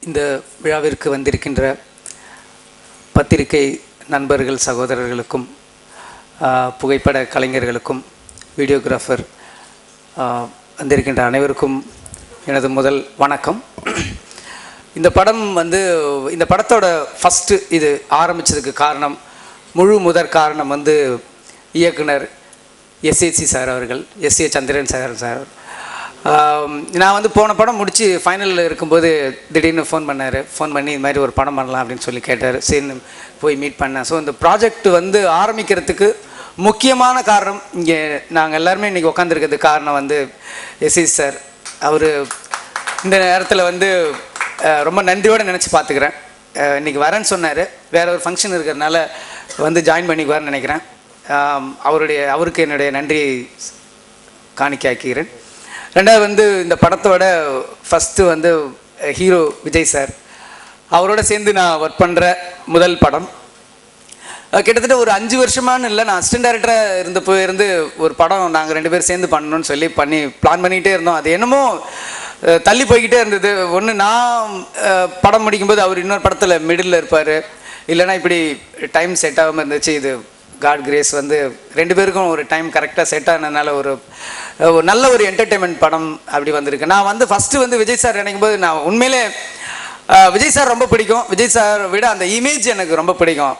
இந்த விழாவிற்கு வந்திருக்கின்ற பத்திரிகை நண்பர்கள் சகோதரர்களுக்கும் புகைப்பட கலைஞர்களுக்கும் வீடியோகிராஃபர் வந்திருக்கின்ற அனைவருக்கும் எனது முதல் வணக்கம். இந்த படம் இந்த படத்தோட ஃபஸ்ட்டு இது ஆரம்பித்ததுக்கு காரணம், முதற் காரணம் இயக்குனர் எஸ்ஏசி சார் அவர்கள், எஸ்ஏ சந்திரன் சார். நான் போன படம் முடித்து ஃபைனலில் இருக்கும்போது திடீர்னு ஃபோன் பண்ணி இது மாதிரி ஒரு படம் பண்ணலாம் அப்படின்னு சொல்லி கேட்டார். சரி போய் மீட் பண்ணேன். ஸோ இந்த ப்ராஜெக்ட் ஆரம்பிக்கிறதுக்கு முக்கியமான காரணம், இங்கே நாங்கள் எல்லாருமே இன்றைக்கி உட்காந்துருக்கிறதுக்கு காரணம் எஸ்ஏசி சார். அவர் இந்த நேரத்தில் ரொம்ப நன்றியோடு நினச்சி பார்த்துக்கிறேன். இன்றைக்கி வரேன்னு சொன்னார், வேறு ஒரு ஃபங்க்ஷன் இருக்கிறதுனால ஜாயின் பண்ணிக்குவார்னு நினைக்கிறேன். அவருக்கு என்னுடைய நன்றியை காணிக்காக்கிறேன். ரெண்டாவது இந்த படத்தோட ஃபஸ்ட்டு ஹீரோ விஜய் சார், அவரோட சேர்ந்து நான் ஒர்க் பண்ணுற முதல் படம். கிட்டத்தட்ட ஒரு 5 வருஷமானு இல்லை, நான் அசிஸ்டன்ட் டைரக்டராக இருந்து ஒரு படம் நாங்கள் 2 பேர் சேர்ந்து பண்ணணும்னு சொல்லி பிளான் பண்ணிகிட்டே இருந்தோம். அது என்னமோ தள்ளி போய்கிட்டே இருந்தது. ஒன்று நான் படம் முடிக்கும்போது அவர் இன்னொரு படத்தில் மிடில் இருப்பார், இல்லைனா இப்படி டைம் செட் ஆகாமல் இருந்துச்சு. இது காட் கிரேஸ் 2 பேருக்கும் ஒரு டைம் கரெக்டாக செட் ஆனதுனால ஒரு நல்ல ஒரு என்டர்டெயின்மெண்ட் படம் அப்படி வந்திருக்கு. நான் ஃபஸ்ட்டு விஜய் சார் நினைக்கும் போது நான் உண்மையிலே விஜய் சார் ரொம்ப பிடிக்கும். விஜய் சார் விட அந்த இமேஜ் எனக்கு ரொம்ப பிடிக்கும்.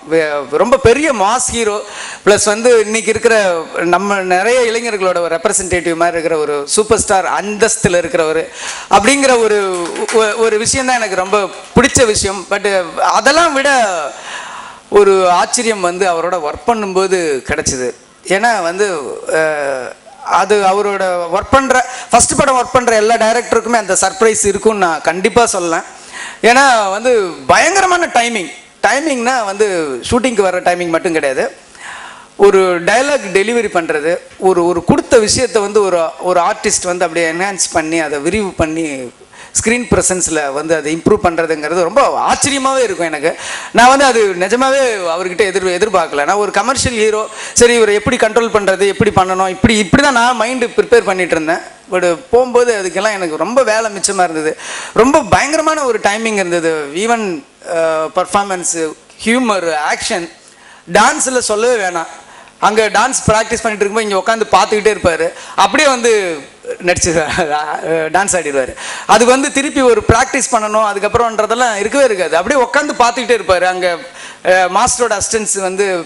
ரொம்ப பெரிய மாஸ் ஹீரோ ப்ளஸ் இன்றைக்கி இருக்கிற நம்ம நிறைய இளைஞர்களோட ஒரு ரெப்ரசன்டேட்டிவ் மாதிரி இருக்கிற ஒரு சூப்பர் ஸ்டார் அந்தஸ்தில் இருக்கிறவர் அப்படிங்கிற ஒரு விஷயந்தான் எனக்கு ரொம்ப பிடிச்ச விஷயம். பட் அதெல்லாம் விட ஒரு ஆச்சரியம் அவரோட ஒர்க் பண்ணும்போது கிடச்சிது. ஏன்னா அது அவரோட ஒர்க் பண்ணுற ஃபஸ்ட்டு படம் ஒர்க் பண்ணுற எல்லா டைரக்டருக்குமே அந்த சர்ப்ரைஸ் இருக்கும்னு நான் கண்டிப்பாக சொல்லலாம். ஏன்னா பயங்கரமான டைமிங்னா ஷூட்டிங்க்கு வர டைமிங் மட்டும் கிடையாது, ஒரு டைலாக் டெலிவரி பண்ணுறது, ஒரு கொடுத்த விஷயத்தை ஒரு ஆர்டிஸ்ட் அப்படியே என்ஹான்ஸ் பண்ணி அதை விரிவு பண்ணி ஸ்க்ரீன் ப்ரெசன்ஸில் அதை இம்ப்ரூவ் பண்ணுறதுங்கிறது ரொம்ப ஆச்சரியமாகவே இருக்கும் எனக்கு. நான் அது நிஜமாகவே அவர்கிட்ட எதிர்பார்க்கல. நான் ஒரு கமர்ஷியல் ஹீரோ, சரி இவரை எப்படி கண்ட்ரோல் பண்ணுறது, எப்படி பண்ணணும், இப்படி தான் நான் மைண்டு ப்ரிப்பேர் பண்ணிகிட்டு இருந்தேன். பட் போகும்போது அதுக்கெல்லாம் எனக்கு ரொம்ப வேலை மிச்சமாக இருந்தது. ரொம்ப பயங்கரமான ஒரு டைமிங் இருந்தது. ஈவன் பர்ஃபார்மன்ஸு, ஹியூமர், ஆக்ஷன், டான்ஸில் சொல்லவே வேணாம். அங்கே டான்ஸ் ப்ராக்டிஸ் பண்ணிட்டு இருக்கும்போது இங்கே உட்காந்து பார்த்துக்கிட்டே இருப்பார், அப்படியே நடிச்சு டான்ஸ் ஆடிடுவார். அதுக்கு திருப்பி ஒரு ப்ராக்டிஸ் பண்ணணும் அதுக்கப்புறம்ன்றதெல்லாம் இருக்கவே இருக்காது. அப்படியே உட்காந்து பார்த்துக்கிட்டே இருப்பார். அங்கே மாஸ்டரோட அசிஸ்டன்ஸ்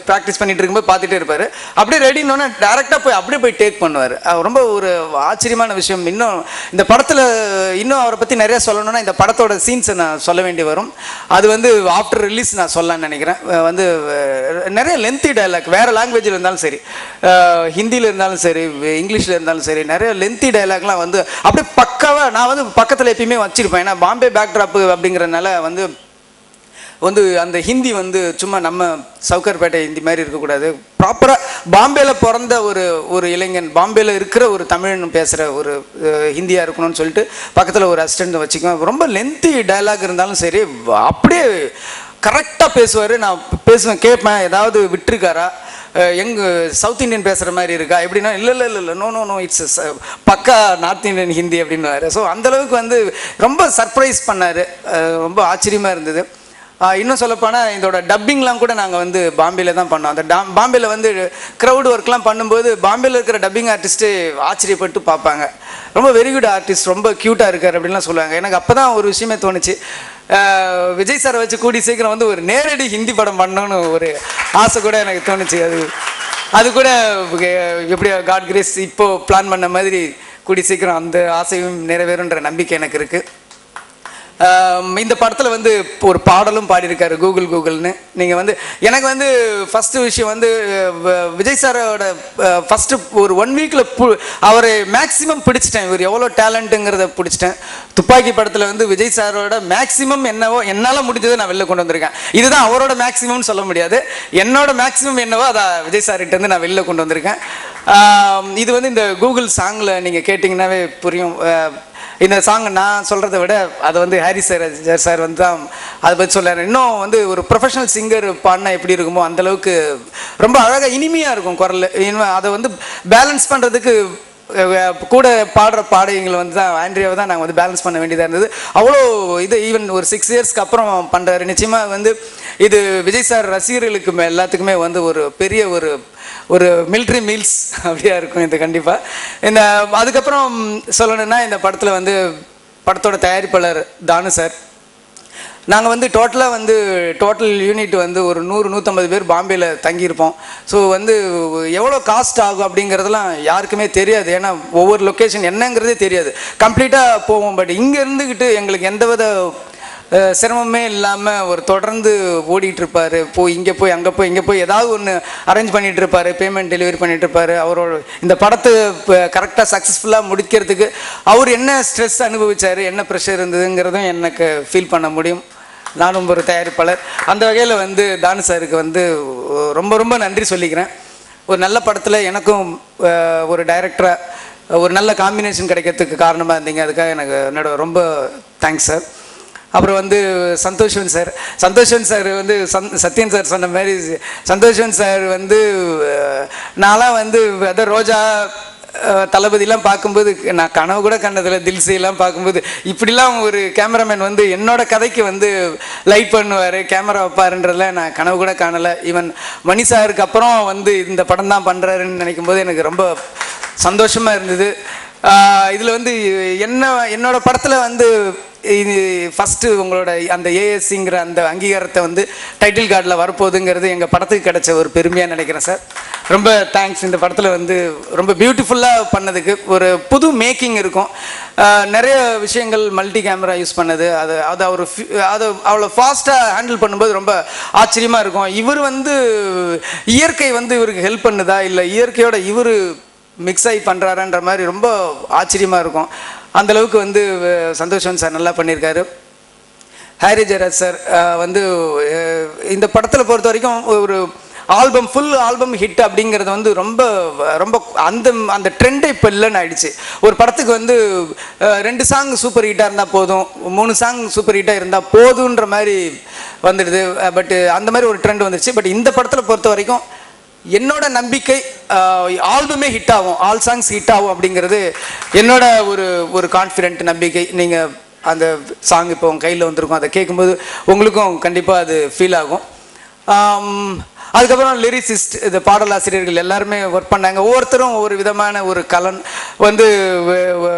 ப்ராக்டிஸ் பண்ணிட்டு இருக்கும்போது பார்த்துட்டே இருப்பார். அப்படியே ரெடினோன்னா டேரெக்டாக அப்படியே போய் டேக் பண்ணுவார். ரொம்ப ஒரு ஆச்சரியமான விஷயம். இன்னும் இந்த படத்தில் அவரை பற்றி நிறையா சொல்லணும்னா இந்த படத்தோட சீன்ஸை நான் சொல்ல வேண்டி வரும். அது ஆஃப்டர் ரிலீஸ் நான் சொல்லலான்னு நினைக்கிறேன். நிறைய லென்த்தி டைலாக், வேறு லாங்குவேஜில் இருந்தாலும் சரி, ஹிந்தியில் இருந்தாலும் சரி, இங்கிலீஷில் இருந்தாலும் சரி, நிறைய லென்த்தி டைலாக்லாம் அப்படியே பக்காவாக நான் பக்கத்தில் எப்பயுமே வச்சுருப்பேன். ஏன்னா பாம்பே பேக்ட்ராப்பு அப்படிங்கிறதுனால அந்த ஹிந்தி சும்மா நம்ம சவுகர்பேட்டை ஹிந்தி மாதிரி இருக்கக்கூடாது. ப்ராப்பராக பாம்பேல பிறந்த ஒரு இளைஞன், பாம்பேல இருக்கிற ஒரு தமிழன் பேசுகிற ஒரு ஹிந்தியாக இருக்கணும்னு சொல்லிட்டு பக்கத்தில் ஒரு அசிஸ்டண்ட் வச்சுக்குவேன். ரொம்ப லென்த்தி டைலாக் இருந்தாலும் சரி அப்படியே கரெக்டாக பேசுவார். நான் பேசுவேன், கேட்பேன், ஏதாவது விட்டுருக்காரா, சவுத் இண்டியன் பேசுகிற மாதிரி இருக்கா எப்படின்னா, இல்லை நோ இட்ஸ் பக்கா நார்த் இண்டியன் ஹிந்தி அப்படின்னு. ஸோ அந்தளவுக்கு ரொம்ப சர்ப்ரைஸ் பண்ணார். ரொம்ப ஆச்சரியமாக இருந்தது. இன்னும் சொல்லப்போனால் இதோட டப்பிங்லாம் கூட நாங்கள் பாம்பேல தான் பண்ணோம். அந்த பாம்பேல க்ரௌட் ஒர்க்லாம் பண்ணும்போது பாம்பேல இருக்கிற டப்பிங் ஆர்டிஸ்ட்டு ஆச்சரியப்பட்டு பார்ப்பாங்க. ரொம்ப வெரி குட் ஆர்டிஸ்ட், ரொம்ப க்யூட்டாக இருக்கார் அப்படின்லாம் சொல்லுவாங்க. எனக்கு அப்போ தான் ஒரு விஷயமே தோணுச்சு, விஜய் சாரை வச்சு கூடி சீக்கிரம் ஒரு நேரடி ஹிந்தி படம் பண்ணணும்னு ஒரு ஆசை கூட எனக்கு தோணுச்சு. அது கூட எப்படியா காட் கிரேஸ் இப்போது பிளான் பண்ண மாதிரி கூடி சீக்கிரம் அந்த ஆசையும் நிறைவேறுன்ற நம்பிக்கை எனக்கு இருக்குது. இந்த படத்தில் ஒரு பாடலும் பாடியிருக்காரு கூகுள்னு. நீங்கள் எனக்கு ஃபஸ்ட்டு விஷயம் விஜய் சாரோட ஃபஸ்ட்டு ஒரு 1 வீக்கில் அவரை மேக்ஸிமம் பிடிச்சிட்டேன். இவர் எவ்வளோ டேலண்ட்டுங்கிறத பிடிச்சிட்டேன். துப்பாக்கி படத்தில் விஜய் சாரோட மேக்ஸிமம் என்னவோ என்னால் முடிஞ்சதை நான் வெளில கொண்டு வந்திருக்கேன். இதுதான் அவரோட மேக்ஸிமம்னு சொல்ல முடியாது, என்னோட மேக்ஸிமம் என்னவோ அதை விஜய் சார்கிட்டேருந்து நான் வெளில கொண்டு வந்திருக்கேன். இது இந்த கூகுள் சாங்கில் நீங்கள் கேட்டிங்கன்னாவே புரியும். இந்த சாங் நான் சொல்கிறத விட அதை ஹாரி சார் தான் அதை பற்றி சொல்கிறார். இன்னும் ஒரு ப்ரொஃபஷனல் சிங்கர் பாடினா எப்படி இருக்குமோ அந்தளவுக்கு ரொம்ப அழகாக இனிமையாக இருக்கும் குரல். அதை பேலன்ஸ் பண்ணுறதுக்கு கூட பாடுற பாடகங்களை வந்து தான் ஆண்ட்ரியாவை தான் நாங்கள் வந்து பேலன்ஸ் பண்ண வேண்டியதாக இருந்தது. அவ்வளோ இது ஈவன் ஒரு 6 இயர்ஸ்க்கு அப்புறம் பண்ணுறாரு. நிச்சயமாக வந்து இது விஜய் சார் ரசிகர்களுக்கு எல்லாத்துக்குமே வந்து ஒரு பெரிய ஒரு மிலிட்ரி மீல்ஸ் அப்படியா இருக்கும் இது கண்டிப்பாக. இந்த அதுக்கப்புறம் சொல்லணுன்னா இந்த படத்தில் வந்து படத்தோட தயாரிப்பாளர் தானு சார். நாங்கள் வந்து டோட்டல் யூனிட் வந்து ஒரு 100-150 பேர் பாம்பேயில் தங்கியிருப்போம். ஸோ வந்து எவ்வளோ காஸ்ட் ஆகும் அப்படிங்கிறதுலாம் யாருக்குமே தெரியாது. ஏன்னா ஒவ்வொரு லொக்கேஷன் என்னங்கிறதே தெரியாது. கம்ப்ளீட்டாக போவோம். பட் இங்கே இருந்துக்கிட்டு எங்களுக்கு எந்தவித சிரமமே இல்லாமல் ஒரு தொடர்ந்து ஓடிட்டு இருப்பார். இங்கே போய் அங்கே போய் இங்கே போய் ஏதாவது ஒன்று அரேஞ்ச் பண்ணிகிட்டு இருப்பார், பேமெண்ட் டெலிவரி பண்ணிகிட்டு இருப்பார். அவரோட இந்த படத்தை கரெக்டாக சக்ஸஸ்ஃபுல்லாக முடிக்கிறதுக்கு அவர் என்ன ஸ்ட்ரெஸ் அனுபவித்தார், என்ன ப்ரெஷர் இருந்ததுங்கிறதும் எனக்கு ஃபீல் பண்ண முடியும். நானும் ஒரு தயாரிப்பாளர். அந்த வகையில் வந்து தானு சாருக்கு வந்து ரொம்ப ரொம்ப நன்றி சொல்லிக்கிறேன். ஒரு நல்ல படத்தில் எனக்கும் ஒரு டைரக்டராக ஒரு நல்ல காம்பினேஷன் கிடைக்கிறதுக்கு காரணமாக இருந்தீங்க. அதுக்காக எனக்கு என்னோட ரொம்ப தேங்க்ஸ் சார். அப்புறம் வந்து சந்தோஷன் சார் வந்து சத்யன் சார் சொன்ன மாதிரி சந்தோஷன் சார் வந்து நான்லாம் வந்து அதான் ரோஜா தளபதியெலாம் பார்க்கும்போது நான் கனவு கூட கண்டதில்லை. தில்சையெல்லாம் பார்க்கும்போது இப்படிலாம் ஒரு கேமராமேன் வந்து என்னோட கதைக்கு வந்து லைட் பண்ணுவார், கேமரா வைப்பாருன்றதில் நான் கனவு கூட காணலை. ஈவன் மணி சாருக்கு அப்புறம் வந்து இந்த படம் தான் பண்ணுறாருன்னு நினைக்கும் போது எனக்கு ரொம்ப சந்தோஷமாக இருந்தது. இதில் வந்து என்னோட படத்தில் வந்து இது ஃபஸ்ட்டு உங்களோட அந்த ஏஎஸ்சிங்கிற அந்த அங்கீகாரத்தை வந்து டைட்டில் கார்டில் வரப்போகுதுங்கிறது எங்கள் படத்துக்கு கிடைச்ச ஒரு பெருமையாக நினைக்கிறேன் சார். ரொம்ப தேங்க்ஸ். இந்த படத்தில் வந்து ரொம்ப பியூட்டிஃபுல்லாக பண்ணதுக்கு ஒரு புது மேக்கிங் இருக்கும். நிறைய விஷயங்கள் மல்டி கேமரா யூஸ் பண்ணது அது அவ்வளோ ஃபாஸ்ட்டாக ஹேண்டில் பண்ணும்போது ரொம்ப ஆச்சரியமாக இருக்கும். இவர் வந்து இயற்கை வந்து இவருக்கு ஹெல்ப் பண்ணுதா இல்லை இயற்கையோட இவர் மிக்ஸ் ஆகி பண்ணுறாருன்ற மாதிரி ரொம்ப ஆச்சரியமாக இருக்கும். அந்தளவுக்கு வந்து சந்தோஷன் சார் நல்லா பண்ணியிருக்காரு. ஹாரி ஜெயராஜ் சார் வந்து இந்த படத்தில் பொறுத்த வரைக்கும் ஒரு ஃபுல் ஆல்பம் ஹிட் அப்படிங்கிறது வந்து ரொம்ப ரொம்ப அந்த ட்ரெண்டே இப்போ இல்லைன்னு ஆயிடுச்சு. ஒரு படத்துக்கு வந்து 2 சாங் சூப்பர் ஹிட்டாக இருந்தால் போதும், 3 சாங் சூப்பர் ஹிட்டாக இருந்தால் போதுன்ற மாதிரி வந்துடுது. பட் அந்த மாதிரி ஒரு ட்ரெண்ட் வந்துடுச்சு. பட் இந்த படத்தில் பொறுத்த வரைக்கும் என்னோட நம்பிக்கை ஆல்பமே ஹிட் ஆகும், ஆல் சாங்ஸ் ஹிட் ஆகும் அப்படிங்கிறது என்னோட ஒரு கான்ஃபிடென்ட் நம்பிக்கை. நீங்கள் அந்த சாங் இப்போ உங்கள் கையில் வந்திருக்கும், அதை கேட்கும்போது உங்களுக்கும் கண்டிப்பாக அது ஃபீல் ஆகும். அதுக்கப்புறம் லிரிசிஸ்ட் இந்த பாடலாசிரியர்கள் எல்லாருமே ஒர்க் பண்ணாங்க. ஒவ்வொருத்தரும் ஒவ்வொரு விதமான ஒரு கலன் வந்து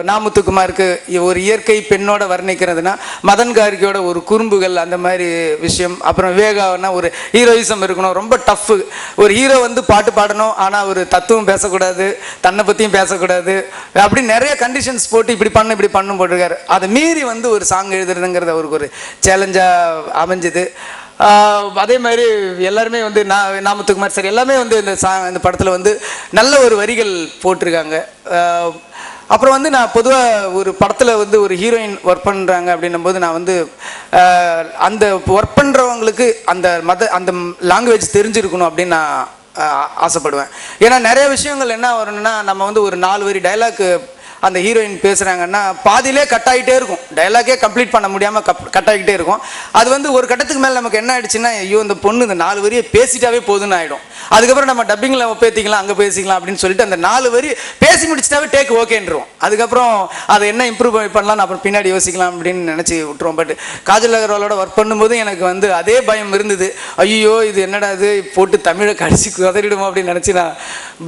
நாமுத்துக்குமாருக்கு ஒரு இயற்கை பெண்ணோட வர்ணிக்கிறதுனா, மதன் கார்கியோட ஒரு குறும்புகள் அந்த மாதிரி விஷயம். அப்புறம் விவேகாவனா ஒரு ஹீரோயிசம் இருக்கணும், ரொம்ப டஃப்பு. ஒரு ஹீரோ வந்து பாட்டு பாடணும், ஆனால் ஒரு தத்துவம் பேசக்கூடாது, தன்னை பற்றியும் பேசக்கூடாது, அப்படி நிறைய கண்டிஷன்ஸ் போட்டு இப்படி பண்ணும் போட்டிருக்காரு. அதை மீறி வந்து ஒரு சாங் எழுதுறதுங்கிறது அவருக்கு ஒரு சேலஞ்சாக அமைஞ்சுது. அதே மாதிரி எல்லாருமே வந்து நாமத்துக்குமார் சார் எல்லாமே வந்து இந்த படத்தில் வந்து நல்ல ஒரு வரிகள் போட்டிருக்காங்க. அப்புறம் வந்து நான் பொதுவாக ஒரு படத்தில் வந்து ஒரு ஹீரோயின் ஒர்க் பண்ணுறாங்க அப்படின்னும் போது நான் வந்து அந்த ஒர்க் பண்ணுறவங்களுக்கு அந்த லாங்குவேஜ் தெரிஞ்சிருக்கணும் அப்படின்னு நான் ஆசைப்படுவேன். ஏன்னா நிறைய விஷயங்கள் என்ன வரணும்னா, நம்ம வந்து ஒரு 4 வரி டைலாக் அந்த ஹீரோயின் பேசுகிறாங்கன்னா பாதியிலே கட் ஆகிட்டே இருக்கும், டைலாக்கே கம்ப்ளீட் பண்ண முடியாமல் கட் ஆகிக்கிட்டே இருக்கும். அது வந்து ஒரு கட்டத்துக்கு மேலே நமக்கு என்ன ஆயிடுச்சுன்னா, ஐயோ இந்த பொண்ணு இந்த 4 வரியை பேசிட்டாவே போதுன்னு ஆகிடும். அதுக்கப்புறம் நம்ம டப்பிங்கில் பேசிக்கலாம், அங்கே பேசிக்கலாம் அப்படின்னு சொல்லிட்டு அந்த 4 வரி பேசி முடிச்சிட்டாவே டேக் ஓகேன்றோம். அதுக்கப்புறம் அதை என்ன இம்ப்ரூவ் பண்ணலாம் அப்புறம் பின்னாடி யோசிக்கலாம் அப்படின்னு நினச்சி விட்டுருவோம். பட் காஜல் அகர்வாலோட ஒர்க் பண்ணும்போது எனக்கு வந்து அதே பயம் இருந்தது. ஐயோ இது என்னடா இது போட்டு தமிழை கடிச்சு குதறிடுமோ அப்படின்னு நினச்சி நான்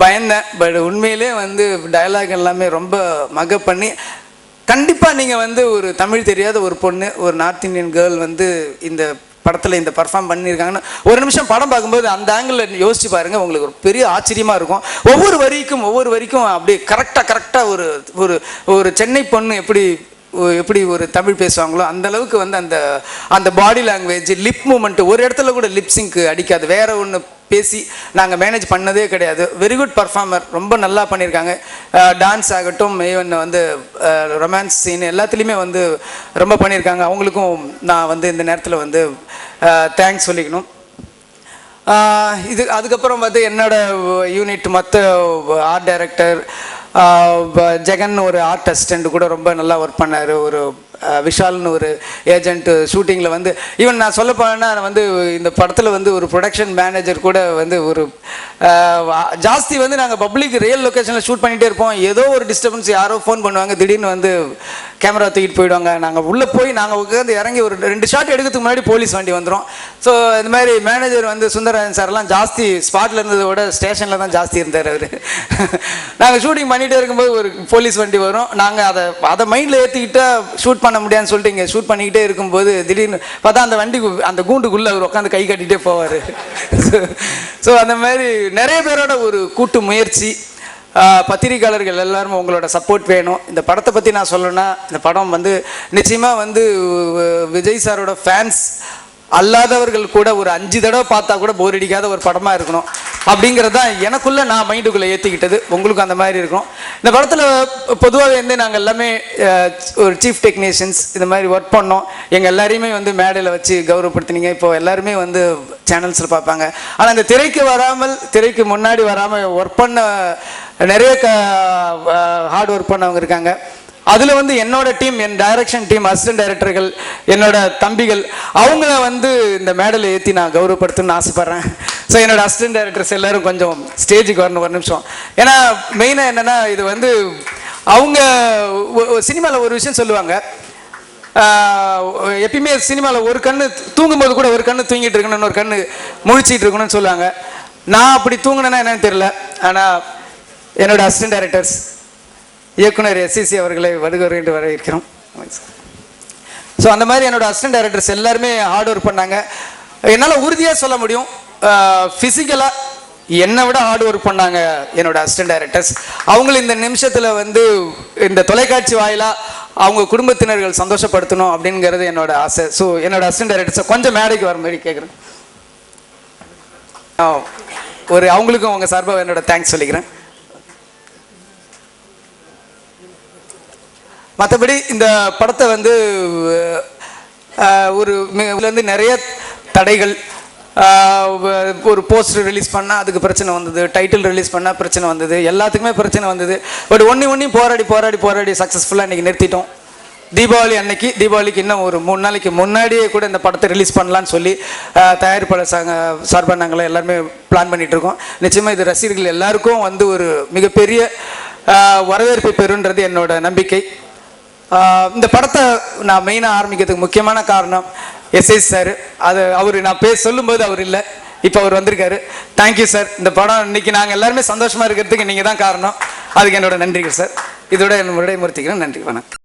பயந்தேன். பட் உண்மையிலே வந்து டைலாக் எல்லாமே ரொம்ப மக பண்ணி, கண்டிப்பாக நீங்கள் வந்து ஒரு தமிழ் தெரியாத ஒரு பொண்ணு, ஒரு நார்த் இந்தியன் கேர்ள் வந்து இந்த படத்தில் இந்த பர்ஃபார்ம் பண்ணியிருக்காங்கன்னு ஒரு நிமிஷம் படம் பார்க்கும்போது அந்த ஆங்கிளில் யோசிச்சு பாருங்கள், உங்களுக்கு ஒரு பெரிய ஆச்சரியமாக இருக்கும். ஒவ்வொரு வரிக்கும் அப்படியே கரெக்டாக ஒரு சென்னை பொண்ணு எப்படி ஒரு தமிழ் பேசுவாங்களோ அந்த அளவுக்கு வந்து அந்த பாடி லாங்குவேஜ், லிப் மூமெண்ட், ஒரு இடத்துல கூட லிப்ஸிங்க்கு அடிக்காது. வேற ஒன்று பேசி நாங்கள் மேனேஜ் பண்ணதே கிடையாது. வெரி குட் பர்ஃபார்மர், ரொம்ப நல்லா பண்ணியிருக்காங்க. டான்ஸ் ஆகட்டும், ஈவன் வந்து ரொமான்ஸ் சீன் எல்லாத்துலேயுமே வந்து ரொம்ப பண்ணியிருக்காங்க. அவங்களுக்கும் நான் வந்து இந்த நேரத்தில் வந்து தேங்க்ஸ் சொல்லிக்கணும். அதுக்கப்புறம் வந்து என்னோட யூனிட் மற்ற ஆர்ட் டைரக்டர் ஜெகன் ஒரு ஆர்ட் அசிஸ்டண்ட் கூட ரொம்ப நல்லா ஒர்க் பண்ணார். ஒரு விஷால்னு ஒரு ஏஜென்ட் ஷூட்டிங்கில் வந்து ஈவன் நான் சொல்ல போனேன்னா வந்து இந்த படத்தில் வந்து ஒரு ப்ரொடக்ஷன் மேனேஜர் கூட வந்து ஒரு ஜாஸ்தி வந்து நாங்கள் பப்ளிக் ரியல் லொக்கேஷனில் ஷூட் பண்ணிகிட்டே இருப்போம். ஏதோ ஒரு டிஸ்டர்பன்ஸ், யாரோ ஃபோன் பண்ணுவாங்க, திடீர்னு வந்து கேமரா தூக்கிட்டு போயிடுவாங்க. நாங்கள் உள்ளே போய் நாங்கள் உட்காந்து இறங்கி ஒரு 2 ஷாட் எடுக்கிறதுக்கு முன்னாடி போலீஸ் வண்டி வந்துடும். ஸோ இந்த மாதிரி மேனேஜர் வந்து சுந்தரராஜன் சார்லாம் ஜாஸ்தி ஸ்பாட்டில் இருந்ததை விட ஸ்டேஷனில் தான் ஜாஸ்தி இருந்தார் அவர். நாங்கள் ஷூட்டிங் பண்ணிகிட்டே இருக்கும்போது ஒரு போலீஸ் வண்டி வரும். நாங்கள் அதை மைண்டில் ஏற்றிக்கிட்டா ஷூட் பண்ண முடியாதுன்னு சொல்லிட்டு இங்கே ஷூட் பண்ணிக்கிட்டே இருக்கும்போது திடீர்னு பார்த்தா அந்த வண்டி அந்த கூண்டுக்குள்ளே அவர் உட்காந்து கை கட்டிகிட்டே போவார். ஸோ அந்த மாதிரி நிறைய பேரோட ஒரு கூட்டு முயற்சி. பத்திரிகையாளர்கள் எல்லாரும் உங்களோட சப்போர்ட் வேணும். இந்த படத்தை பற்றி நான் சொல்லணும்னா, இந்த படம் வந்து நிச்சயமாக வந்து விஜய் சாரோட ஃபேன்ஸ் அல்லாதவர்கள் கூட ஒரு 5 தடவை பார்த்தா கூட போர் அடிக்காத ஒரு படமாக இருக்கணும் அப்படிங்கிறது தான் எனக்குள்ளே நான் மைண்டுக்குள்ளே ஏற்றிக்கிட்டது. உங்களுக்கும் அந்த மாதிரி இருக்கும். இந்த படத்தில் பொதுவாக வந்து நாங்கள் எல்லாமே ஒரு சீஃப் டெக்னீஷியன்ஸ் இந்த மாதிரி ஒர்க் பண்ணோம். எங்கள் எல்லாரையுமே வந்து மேடையில் வச்சு கௌரவப்படுத்தினீங்க. இப்போ எல்லாருமே வந்து சேனல்ஸில் பார்ப்பாங்க. ஆனால் இந்த திரைக்கு முன்னாடி வராமல் ஒர்க் பண்ண நிறைய ஹார்ட் ஒர்க் பண்ணவங்க இருக்காங்க. அதில் வந்து என்னோட டீம், என் டைரக்ஷன் டீம், அசிஸ்டன்ட் டைரக்டர்கள், என்னோட தம்பிகள், அவங்கள வந்து இந்த மேடையில் ஏற்றி நான் கௌரவப்படுத்தணும்னு ஆசைப்பட்றேன். ஸோ என்னோட அசிஸ்டன்ட் டைரக்டர்ஸ் எல்லோரும் கொஞ்சம் ஸ்டேஜுக்கு வரணும் ஒரு நிமிஷம். ஏன்னா மெயினாக என்னென்னா, இது வந்து அவங்க சினிமாவில் ஒரு விஷயம் சொல்லுவாங்க, எப்பயுமே சினிமாவில் ஒரு கண்ணு தூங்கும்போது கூட ஒரு கண்ணு தூங்கிட்டு இருக்கணும், இன்னொரு கண்ணு முழிச்சிட்டு இருக்கணும்னு சொல்லுவாங்க. நான் அப்படி தூங்கினேன்னா என்னன்னு தெரியல. ஆனால் என்னோட அசிஸ்டன்ட் டைரக்டர்ஸ் இயக்குனர் SCC அவர்களை வருகிறேன் வரவேற்கிறோம். ஸோ அந்த மாதிரி என்னோட அசிஸ்டன்ட் டைரக்டர்ஸ் எல்லாருமே ஹார்ட் ஒர்க் பண்ணாங்க. என்னால் உறுதியாக சொல்ல முடியும், ஃபிசிக்கலாக என்னை விட ஹார்ட் ஒர்க் பண்ணாங்க என்னோட அசிஸ்டன்ட் டைரக்டர்ஸ். அவங்களும் இந்த நிமிஷத்தில் வந்து இந்த தொலைக்காட்சி வாயிலாக அவங்க குடும்பத்தினர்கள் சந்தோஷப்படுத்தணும் அப்படிங்கிறது என்னோட ஆசை. ஸோ என்னோட அசிஸ்டன்ட் டைரக்டர்ஸை கொஞ்சம் மேடைக்கு வர மாதிரி கேட்குறேன். அவங்களுக்கும் அவங்க சார்பாக என்னோட தேங்க்ஸ் சொல்லிக்கிறேன். மற்றபடி இந்த படத்தை வந்து வந்து நிறைய தடைகள், ஒரு போஸ்டர் ரிலீஸ் பண்ணால் அதுக்கு பிரச்சனை வந்தது, டைட்டில் ரிலீஸ் பண்ணால் பிரச்சனை வந்தது, எல்லாத்துக்குமே பிரச்சனை வந்தது. பட் ஒன்றையும் போராடி சக்ஸஸ்ஃபுல்லாக இன்றைக்கி நிறுத்திட்டோம். தீபாவளி அன்னைக்கு, தீபாவளிக்கு இன்னும் ஒரு 3 நாளைக்கு முன்னாடியே கூட இந்த படத்தை ரிலீஸ் பண்ணலான்னு சொல்லி தயாரிப்பாளர் சார்பாக நாங்கள் எல்லாருமே பிளான் பண்ணிகிட்ருக்கோம். நிச்சயமாக இது ரசிகர்கள் எல்லாருக்கும் வந்து ஒரு மிகப்பெரிய வரவேற்பை பெறுன்றது என்னோட நம்பிக்கை. இந்த படத்தை நான் மெயினாக ஆரம்பிக்கிறதுக்கு முக்கியமான காரணம் SI சார். அவர் நான் சொல்லும்போது அவர் இல்லை, இப்போ அவர் வந்திருக்காரு. Thank you sir. இந்த படம் இன்னைக்கு நாங்கள் எல்லாருமே சந்தோஷமாக இருக்கிறதுக்கு நீங்கள் தான் காரணம். அதுக்கு என்னோட நன்றிகள் சார். இதோட என்னோட விடைமுறுத்திக்கிறேன். நன்றி, வணக்கம்.